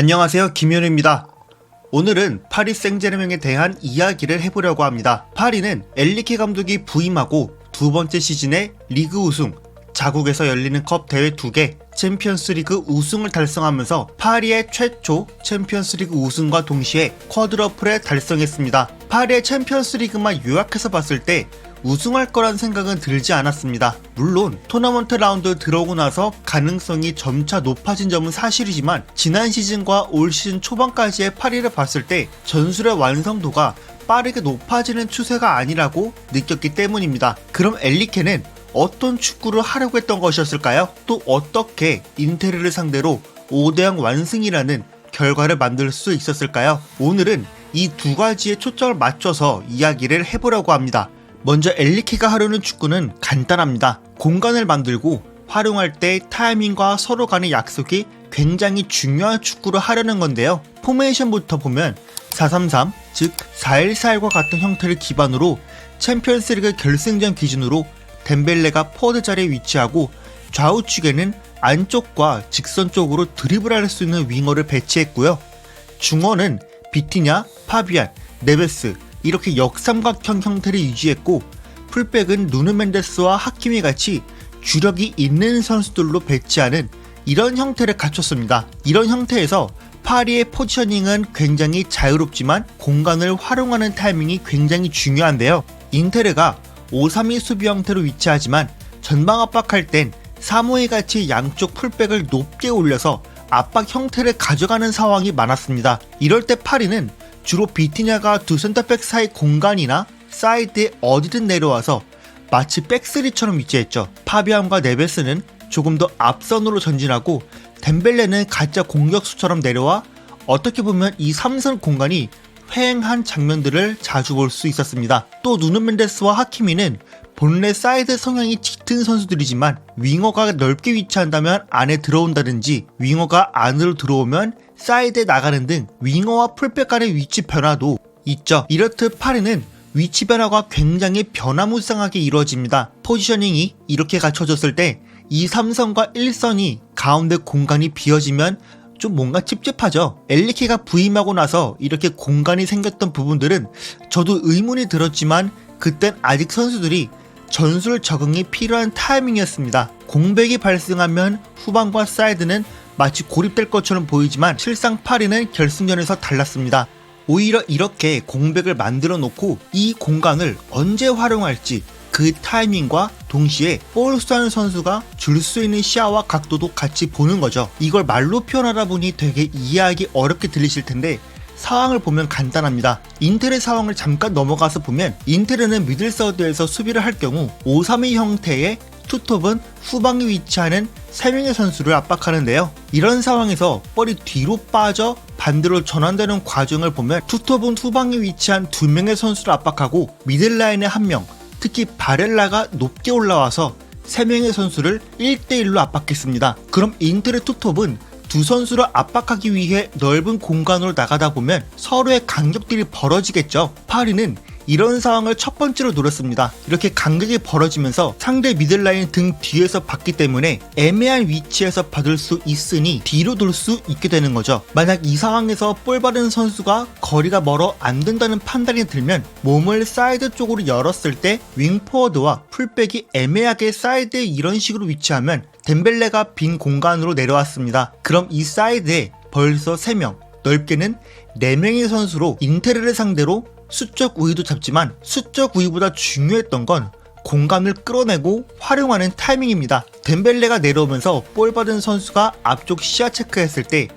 안녕하세요, 김현우입니다. 오늘은 파리 생제르맹에 대한 이야기를 해보려고 합니다. 파리는 엔리케 감독이 부임하고 두 번째 시즌에 리그 우승, 자국에서 열리는 컵 대회 2개, 챔피언스리그 우승을 달성하면서 파리의 최초 챔피언스리그 우승과 동시에 쿼드러플을 달성했습니다. 파리의 챔피언스리그만 요약해서 봤을 때 우승할 거란 생각은 들지 않았습니다. 물론 토너먼트 라운드 들어오고 나서 가능성이 점차 높아진 점은 사실이지만 지난 시즌과 올 시즌 초반까지의 파리를 봤을 때 전술의 완성도가 빠르게 높아지는 추세가 아니라고 느꼈기 때문입니다. 그럼 엔리케는 어떤 축구를 하려고 했던 것이었을까요? 또 어떻게 인테르를 상대로 5대0 완승이라는 결과를 만들 수 있었을까요? 오늘은 이 두 가지에 초점을 맞춰서 이야기를 해보려고 합니다. 먼저 엔리케가 하려는 축구는 간단합니다. 공간을 만들고 활용할 때 타이밍과 서로 간의 약속이 굉장히 중요한 축구를 하려는 건데요. 포메이션부터 보면 4-3-3, 즉 4-1-4-1과 같은 형태를 기반으로 챔피언스리그 결승전 기준으로 덴벨레가 포워드 자리에 위치하고 좌우측에는 안쪽과 직선 쪽으로 드리블할 수 있는 윙어를 배치했고요. 중원은 비티냐, 파비안, 네베스 이렇게 역삼각형 형태를 유지했고, 풀백은 누누 멘데스와 하키미 같이 주력이 있는 선수들로 배치하는 이런 형태를 갖췄습니다. 이런 형태에서 파리의 포지셔닝은 굉장히 자유롭지만 공간을 활용하는 타이밍이 굉장히 중요한데요. 인테르가 5-3-2 수비 형태로 위치하지만 전방 압박할 땐 3-5-2 같이 양쪽 풀백을 높게 올려서 압박 형태를 가져가는 상황이 많았습니다. 이럴 때 파리는 주로 비티냐가 두 센터백 사이 공간이나 사이드에 어디든 내려와서 마치 백스리처럼 위치했죠. 파비안과 네베스는 조금 더 앞선으로 전진하고 덴벨레는 가짜 공격수처럼 내려와 어떻게 보면 이 3선 공간이 횡한 장면들을 자주 볼 수 있었습니다. 또 누누 멘데스와 하키미는 본래 사이드 성향이 짙은 선수들이지만 윙어가 넓게 위치한다면 안에 들어온다든지 윙어가 안으로 들어오면 사이드에 나가는 등 윙어와 풀백 간의 위치 변화도 있죠. 이렇듯 파리는 위치 변화가 굉장히 변화무쌍하게 이루어집니다. 포지셔닝이 이렇게 갖춰졌을 때 이 3선과 1선이 가운데 공간이 비어지면 좀 뭔가 찝찝하죠. 엔리케가 부임하고 나서 이렇게 공간이 생겼던 부분들은 저도 의문이 들었지만 그땐 아직 선수들이 전술 적응이 필요한 타이밍이었습니다. 공백이 발생하면 후방과 사이드는 마치 고립될 것처럼 보이지만 실상 파리는 결승전에서 달랐습니다. 오히려 이렇게 공백을 만들어 놓고 이 공간을 언제 활용할지 그 타이밍과 동시에 볼 쏘는 선수가 줄 수 있는 시야와 각도도 같이 보는 거죠. 이걸 말로 표현하다 보니 되게 이해하기 어렵게 들리실 텐데 상황을 보면 간단합니다. 인텔의 상황을 잠깐 넘어가서 보면 인텔은 미들서드에서 수비를 할 경우 5-3-2 형태의 투톱은 후방에 위치하는 3명의 선수를 압박하는데요. 이런 상황에서 볼이 뒤로 빠져 반대로 전환되는 과정을 보면 투톱은 후방에 위치한 2명의 선수를 압박하고 미들라인에 1명, 특히 바렐라가 높게 올라와서 3명의 선수를 1대1로 압박했습니다. 그럼 인텔의 투톱은 두 선수를 압박하기 위해 넓은 공간으로 나가다 보면 서로의 간격들이 벌어지겠죠. 파리는 이런 상황을 첫 번째로 노렸습니다. 이렇게 간격이 벌어지면서 상대 미들라인 등 뒤에서 받기 때문에 애매한 위치에서 받을 수 있으니 뒤로 돌 수 있게 되는 거죠. 만약 이 상황에서 볼 받은 선수가 거리가 멀어 안 된다는 판단이 들면 몸을 사이드 쪽으로 열었을 때 윙포워드와 풀백이 애매하게 사이드에 이런 식으로 위치하면 덴벨레가 빈 공간으로 내려왔습니다. 그럼 이 사이드에 벌써 3명, 넓게는 4명의 선수로 인테르를 상대로 수적 우위도 잡지만 수적 우위보다 중요했던 건 공간을 끌어내고 활용하는 타이밍입니다. 덴벨레가 내려오면서 볼 받은 선수가 앞쪽 시야 체크했을 때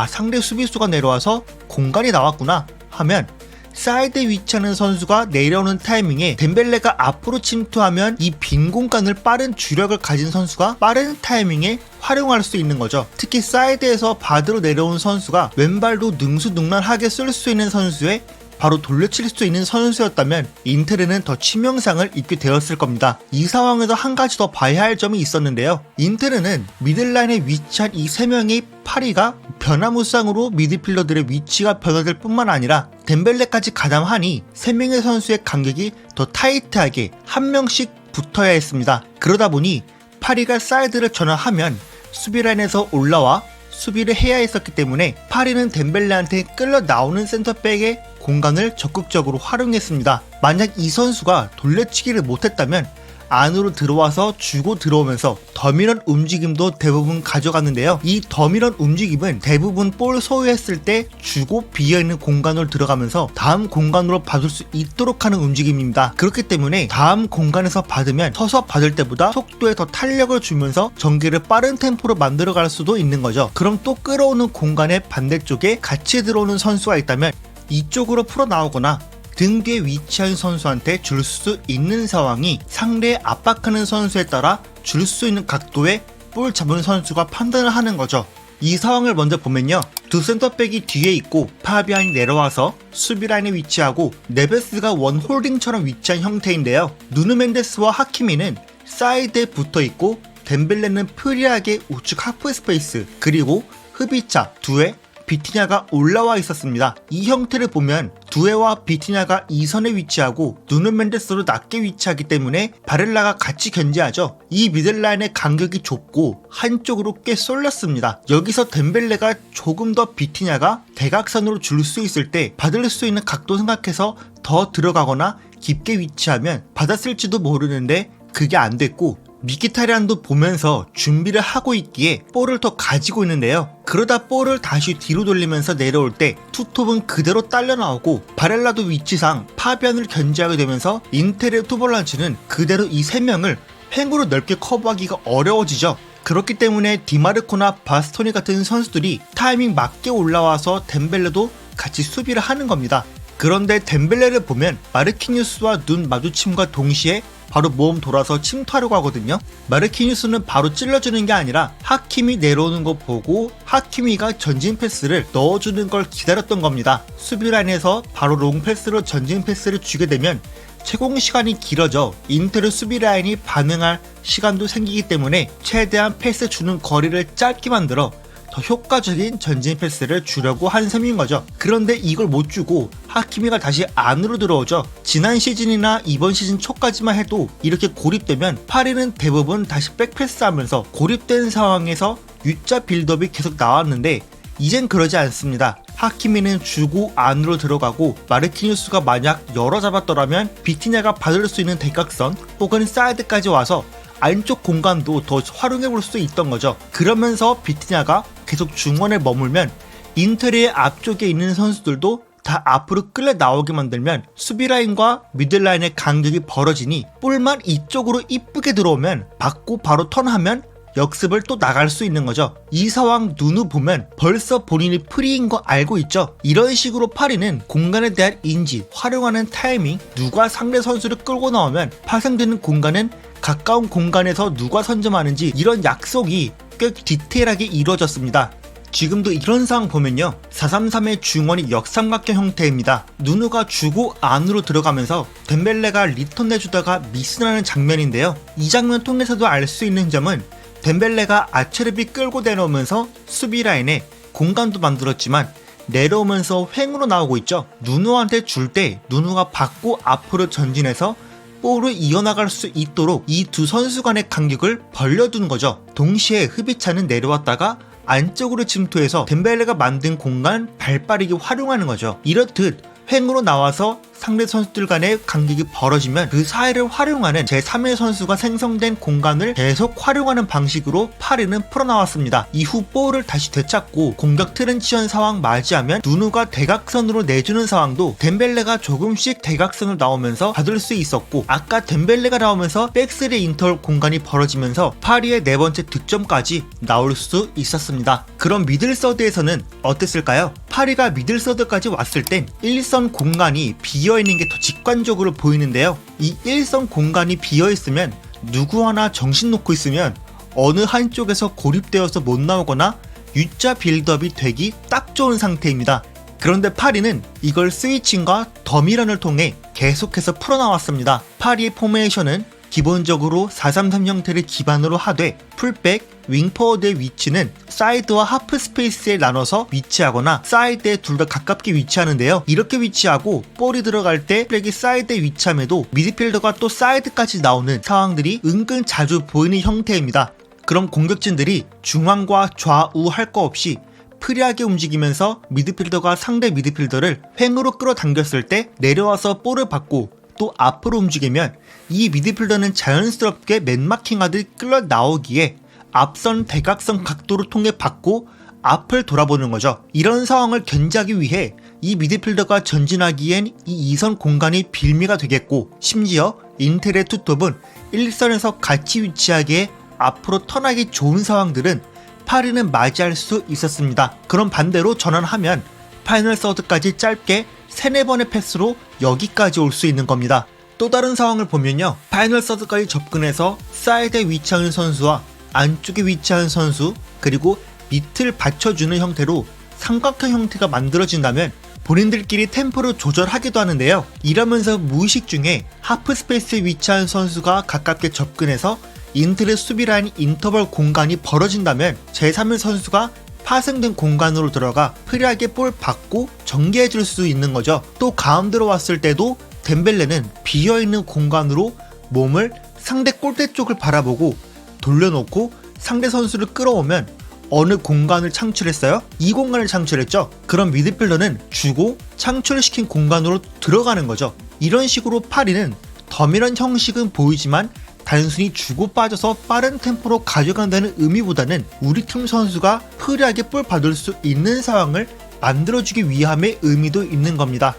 상대 수비수가 내려와서 공간이 나왔구나 하면 사이드에 위치하는 선수가 내려오는 타이밍에 덴벨레가 앞으로 침투하면 이 빈 공간을 빠른 주력을 가진 선수가 빠른 타이밍에 활용할 수 있는 거죠. 특히 사이드에서 바드로 내려온 선수가 왼발도 능수능란하게 쓸 수 있는 선수의 바로 돌려칠 수 있는 선수였다면 인테르는 더 치명상을 입게 되었을 겁니다. 이 상황에서 한 가지 더 봐야 할 점이 있었는데요. 인테르는 미들라인에 위치한 이 3명의 파리가 변화무쌍으로 미드필더들의 위치가 변화될 뿐만 아니라 덴벨레까지 가담하니 3명의 선수의 간격이 더 타이트하게 한 명씩 붙어야 했습니다. 그러다 보니 파리가 사이드를 전환하면 수비라인에서 올라와 수비를 해야 했었기 때문에 파리는 덴벨레한테 끌려 나오는 센터백의 공간을 적극적으로 활용했습니다. 만약 이 선수가 돌려치기를 못했다면 안으로 들어와서 주고 들어오면서 더미런 움직임도 대부분 가져갔는데요. 이 더미런 움직임은 대부분 볼 소유했을 때 주고 비어있는 공간으로 들어가면서 다음 공간으로 받을 수 있도록 하는 움직임입니다. 그렇기 때문에 다음 공간에서 받으면 서서 받을 때보다 속도에 더 탄력을 주면서 전개를 빠른 템포로 만들어갈 수도 있는 거죠. 그럼 또 끌어오는 공간의 반대쪽에 같이 들어오는 선수가 있다면 이쪽으로 풀어 나오거나 등 뒤에 위치한 선수한테 줄 수 있는 상황이 상대에 압박하는 선수에 따라 줄 수 있는 각도에 볼 잡은 선수가 판단을 하는 거죠. 이 상황을 먼저 보면요. 두 센터백이 뒤에 있고 파비안이 내려와서 수비 라인에 위치하고 네베스가 원 홀딩처럼 위치한 형태인데요. 누누 멘데스와 하키미는 사이드에 붙어 있고 덴벨레는 프리하게 우측 하프 스페이스 그리고 흐비차, 두에, 비티냐가 올라와 있었습니다. 이 형태를 보면 두에와 비티냐가 2선에 위치하고 누누 멘데스로 낮게 위치하기 때문에 바렐라가 같이 견제하죠. 이 미들라인의 간격이 좁고 한쪽으로 꽤 쏠렸습니다. 여기서 덴벨레가 조금 더 비티냐가 대각선으로 줄 수 있을 때 받을 수 있는 각도 생각해서 더 들어가거나 깊게 위치하면 받았을지도 모르는데 그게 안 됐고 미키타리안도 보면서 준비를 하고 있기에 볼을 더 가지고 있는데요. 그러다 볼을 다시 뒤로 돌리면서 내려올 때 투톱은 그대로 딸려 나오고 바렐라도 위치상 파비안을 견제하게 되면서 인테르 투볼란치는 그대로 이 3명을 횡으로 넓게 커버하기가 어려워지죠. 그렇기 때문에 디마르코나 바스토니 같은 선수들이 타이밍 맞게 올라와서 덴벨레도 같이 수비를 하는 겁니다. 그런데 덴벨레를 보면 마르키뉴스와 눈 마주침과 동시에 바로 몸 돌아서 침투하려고 하거든요. 마르키뉴스는 바로 찔러주는 게 아니라 하키미 내려오는 거 보고 하키미가 전진 패스를 넣어주는 걸 기다렸던 겁니다. 수비 라인에서 바로 롱 패스로 전진 패스를 주게 되면 채공 시간이 길어져 인테르 수비 라인이 반응할 시간도 생기기 때문에 최대한 패스 주는 거리를 짧게 만들어 더 효과적인 전진 패스를 주려고 한 셈인 거죠. 그런데 이걸 못 주고 하키미가 다시 안으로 들어오죠. 지난 시즌이나 이번 시즌 초까지만 해도 이렇게 고립되면 파리는 대부분 다시 백패스하면서 고립된 상황에서 U자 빌드업이 계속 나왔는데 이젠 그러지 않습니다. 하키미는 주고 안으로 들어가고 마르키뉴스가 만약 열어 잡았더라면 비티냐가 받을 수 있는 대각선 혹은 사이드까지 와서 안쪽 공간도 더 활용해 볼 수 있던 거죠. 그러면서 비티냐가 계속 중원에 머물면 인테리의 앞쪽에 있는 선수들도 다 앞으로 끌려 나오게 만들면 수비라인과 미들라인의 간격이 벌어지니 볼만 이쪽으로 이쁘게 들어오면 받고 바로 턴하면 역습을 또 나갈 수 있는 거죠. 이 상황 누누 보면 벌써 본인이 프리인 거 알고 있죠. 이런 식으로 파리는 공간에 대한 인지, 활용하는 타이밍, 누가 상대 선수를 끌고 나오면 파생되는 공간은 가까운 공간에서 누가 선점하는지 이런 약속이 꽤 디테일하게 이루어졌습니다. 지금도 이런 상황 보면요. 4-3-3의 중원이 역삼각형 형태입니다. 누누가 주고 안으로 들어가면서 덴벨레가 리턴 내주다가 미스나는 장면인데요. 이 장면 통해서도 알 수 있는 점은 덴벨레가 아체르비 끌고 내려오면서 수비 라인에 공간도 만들었지만 내려오면서 횡으로 나오고 있죠. 누누한테 줄 때 누누가 받고 앞으로 전진해서 볼을 이어나갈 수 있도록 이 두 선수 간의 간격을 벌려둔 거죠. 동시에 흐비차는 내려왔다가 안쪽으로 침투해서 덴벨레가 만든 공간 발빠르게 활용하는 거죠. 이렇듯 횡으로 나와서 상대 선수들 간의 간격이 벌어지면 그 사이를 활용하는 제3의 선수가 생성된 공간을 계속 활용하는 방식으로 파리는 풀어나왔습니다. 이후 볼을 다시 되찾고 공격 트랜지션 상황 맞이하면 누누가 대각선으로 내주는 상황도 덴벨레가 조금씩 대각선으로 나오면서 받을 수 있었고 아까 덴벨레가 나오면서 백스리 인터월 공간이 벌어지면서 파리의 네 번째 득점까지 나올 수 있었습니다. 그럼 미들서드에서는 어땠을까요? 파리가 미들서드까지 왔을 땐 1선 공간이 비어있는 게 더 직관적으로 보이는데요. 이 1선 공간이 비어있으면 누구 하나 정신 놓고 있으면 어느 한쪽에서 고립되어서 못 나오거나 U자 빌드업이 되기 딱 좋은 상태입니다. 그런데 파리는 이걸 스위칭과 더미런을 통해 계속해서 풀어나왔습니다. 파리의 포메이션은 기본적으로 4-3-3 형태를 기반으로 하되 풀백, 윙포워드의 위치는 사이드와 하프 스페이스에 나눠서 위치하거나 사이드에 둘 다 가깝게 위치하는데요. 이렇게 위치하고 볼이 들어갈 때 백이 사이드에 위치함에도 미드필더가 또 사이드까지 나오는 상황들이 은근 자주 보이는 형태입니다. 그럼 공격진들이 중앙과 좌우 할 거 없이 프리하게 움직이면서 미드필더가 상대 미드필더를 횡으로 끌어당겼을 때 내려와서 볼을 받고 또 앞으로 움직이면 이 미드필더는 자연스럽게 맨마킹하듯 끌어 나오기에 앞선 대각선 각도를 통해 받고 앞을 돌아보는 거죠. 이런 상황을 견제하기 위해 이 미드필더가 전진하기엔 이 2선 공간이 빌미가 되겠고, 심지어 인텔의 투톱은 1선에서 같이 위치하기에 앞으로 턴하기 좋은 상황들은 파리는 맞이할 수 있었습니다. 그럼 반대로 전환하면 파이널 서드까지 짧게 3-4번의 패스로 여기까지 올 수 있는 겁니다. 또 다른 상황을 보면요, 파이널 서드까지 접근해서 사이드에 위치하는 선수와 안쪽에 위치하는 선수, 그리고 밑을 받쳐주는 형태로 삼각형 형태가 만들어진다면 본인들끼리 템포를 조절하기도 하는데요. 이러면서 무의식 중에 하프 스페이스에 위치한 선수가 가깝게 접근해서 인텔의 수비라인 인터벌 공간이 벌어진다면 제3의 선수가 파생된 공간으로 들어가 프리하게 볼 받고 전개해줄 수 있는 거죠. 또 가운데로 왔을 때도 덴벨레는 비어있는 공간으로 몸을 상대 골대 쪽을 바라보고 돌려놓고 상대 선수를 끌어오면 어느 공간을 창출했어요? 이 공간을 창출했죠. 그럼 미드필더는 주고 창출시킨 공간으로 들어가는 거죠. 이런 식으로 파리는 더미런 형식은 보이지만 단순히 주고 빠져서 빠른 템포로 가져간다는 의미보다는 우리 팀 선수가 프리하게 볼 받을 수 있는 상황을 만들어주기 위함의 의미도 있는 겁니다.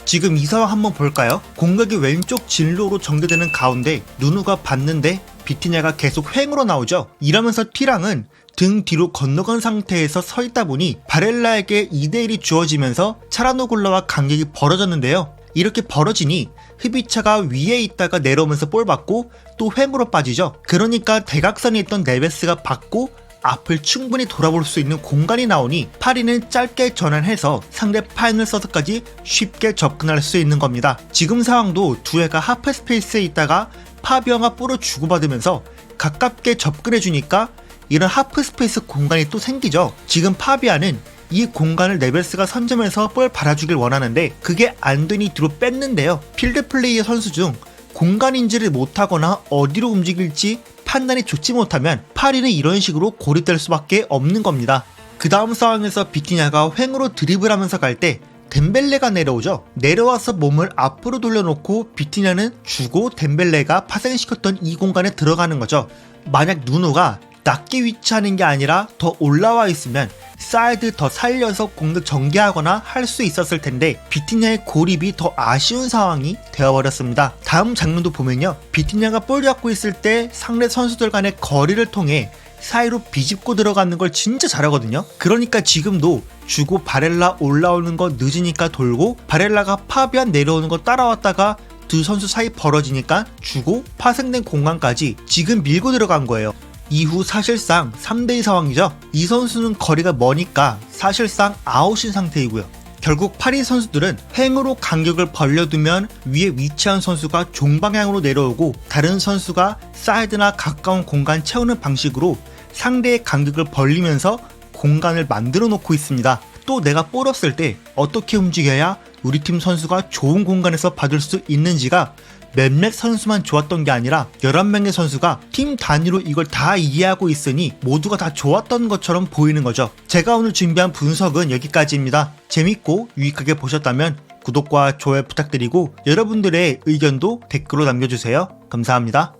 지금 이 상황 한번 볼까요? 공격이 왼쪽 진로로 전개되는 가운데 누누가 봤는데 비티냐가 계속 횡으로 나오죠. 이러면서 티랑은 등 뒤로 건너간 상태에서 서 있다 보니 바렐라에게 2대1이 주어지면서 차라노글라와 간격이 벌어졌는데요. 이렇게 벌어지니 흡이차가 위에 있다가 내려오면서 볼 받고 또 횡으로 빠지죠. 그러니까 대각선에 있던 네베스가 받고 앞을 충분히 돌아볼 수 있는 공간이 나오니 파리는 짧게 전환해서 상대 파이널 서드까지 쉽게 접근할 수 있는 겁니다. 지금 상황도 두 애가 하프 스페이스에 있다가 파비앙과 볼을 주고받으면서 가깝게 접근해주니까 이런 하프 스페이스 공간이 또 생기죠. 지금 파비안은 이 공간을 네베스가 선점해서 볼 받아주길 원하는데 그게 안 되니 뒤로 뺐는데요. 필드 플레이의 선수 중 공간 인지를 못하거나 어디로 움직일지 판단이 좋지 못하면 파리는 이런 식으로 고립될 수밖에 없는 겁니다. 그 다음 상황에서 비티냐가 횡으로 드리블하면서 갈 때 덴벨레가 내려오죠. 내려와서 몸을 앞으로 돌려놓고 비티냐는 주고 덴벨레가 파생시켰던 이 공간에 들어가는 거죠. 만약 누누가 낮게 위치하는 게 아니라 더 올라와 있으면 사이드 더 살려서 공격 전개하거나 할 수 있었을 텐데 비티냐의 고립이 더 아쉬운 상황이 되어버렸습니다. 다음 장면도 보면요, 비티냐가 볼 잡고 있을 때 상대 선수들 간의 거리를 통해 사이로 비집고 들어가는 걸 진짜 잘하거든요. 그러니까 지금도 주고 바렐라 올라오는 거 늦으니까 돌고 바렐라가 파비안 내려오는 거 따라왔다가 두 선수 사이 벌어지니까 주고 파생된 공간까지 지금 밀고 들어간 거예요. 이후 사실상 3대2 상황이죠. 이 선수는 거리가 머니까 사실상 아웃인 상태이고요. 결국 파리 선수들은 횡으로 간격을 벌려두면 위에 위치한 선수가 종방향으로 내려오고 다른 선수가 사이드나 가까운 공간 채우는 방식으로 상대의 간격을 벌리면서 공간을 만들어 놓고 있습니다. 또 내가 볼 없을 때 어떻게 움직여야 우리 팀 선수가 좋은 공간에서 받을 수 있는지가 몇몇 선수만 좋았던 게 아니라 11명의 선수가 팀 단위로 이걸 다 이해하고 있으니 모두가 다 좋았던 것처럼 보이는 거죠. 제가 오늘 준비한 분석은 여기까지입니다. 재밌고 유익하게 보셨다면 구독과 좋아요 부탁드리고 여러분들의 의견도 댓글로 남겨주세요. 감사합니다.